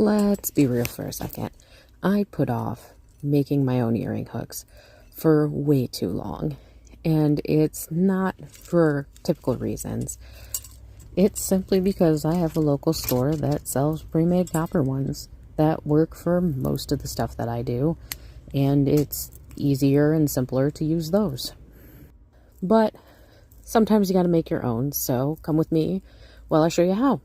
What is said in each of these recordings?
let's be real for a second. I put off making my own earring hooks for way too long, and it's not for typical reasons. It's simply because I have a local store that sells pre-made copper ones that work for most of the stuff that I do, and it's easier and simpler to use those. But sometimes you got to make your own, so come with me while I show you how.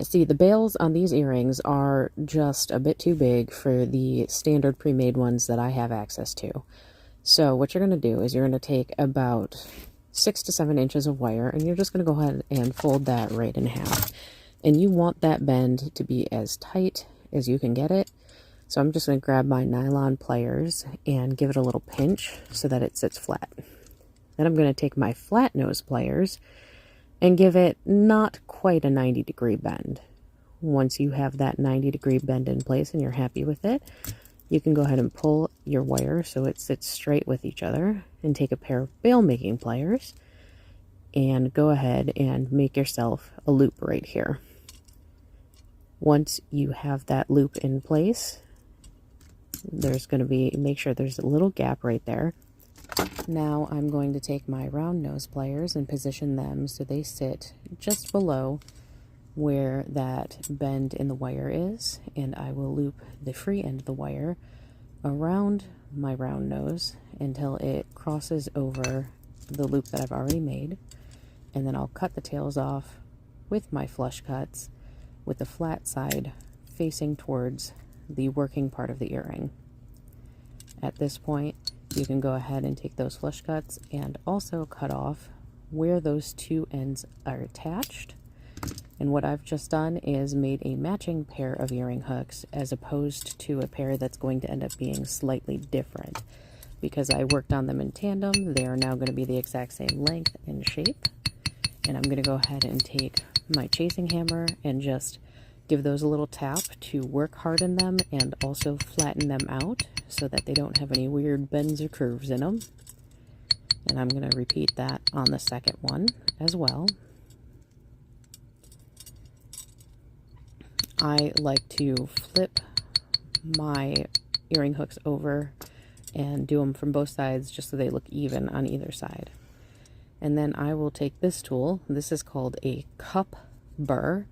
See, the bails on these earrings are just a bit too big for the standard pre-made ones that I have access to. So what you're going to do is you're going to take about 6 to 7 inches of wire, and you're just going to go ahead and fold that right in half. And you want that bend to be as tight as you can get it. So I'm just going to grab my nylon pliers and give it a little pinch so that it sits flat. Then I'm going to take my flat nose pliers and give it not quite a 90-degree bend. Once you have that 90-degree bend in place and you're happy with it, you can go ahead and pull your wire so it sits straight with each other, and take a pair of bail making pliers and go ahead and make yourself a loop right here. Once you have that loop in place, there's going to be, make sure there's a little gap right there. Now I'm going to take my round nose pliers and position them so they sit just below where that bend in the wire is, and I will loop the free end of the wire around my round nose until it crosses over the loop that I've already made, and then I'll cut the tails off with my flush cuts with the flat side facing towards the working part of the earring. At this point, you can go ahead and take those flush cuts and also cut off where those two ends are attached. And what I've just done is made a matching pair of earring hooks, as opposed to a pair that's going to end up being slightly different. Because I worked on them in tandem, they are now going to be the exact same length and shape. And I'm going to go ahead and take my chasing hammer and just give those a little tap to work harden them and also flatten them out so that they don't have any weird bends or curves in them. And I'm going to repeat that on the second one as well. I like to flip my earring hooks over and do them from both sides just so they look even on either side. And then I will take this tool. This is called a cup burr.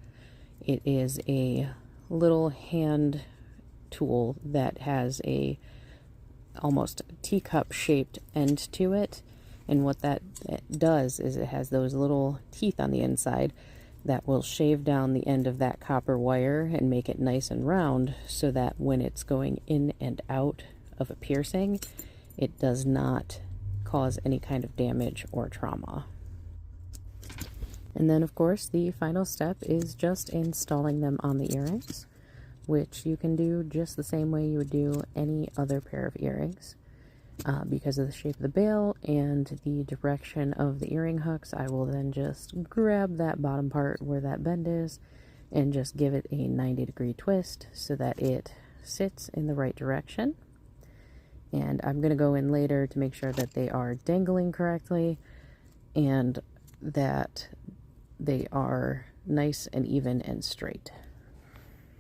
It is a little hand tool that has a almost teacup shaped end to it, and what that does is it has those little teeth on the inside that will shave down the end of that copper wire and make it nice and round, so that when it's going in and out of a piercing, it does not cause any kind of damage or trauma. And then, of course, the final step is just installing them on the earrings, which you can do just the same way you would do any other pair of earrings. Because of the shape of the bail and the direction of the earring hooks, I will then just grab that bottom part where that bend is and just give it a 90-degree twist so that it sits in the right direction. And I'm going to go in later to make sure that they are dangling correctly and that they are nice and even and straight.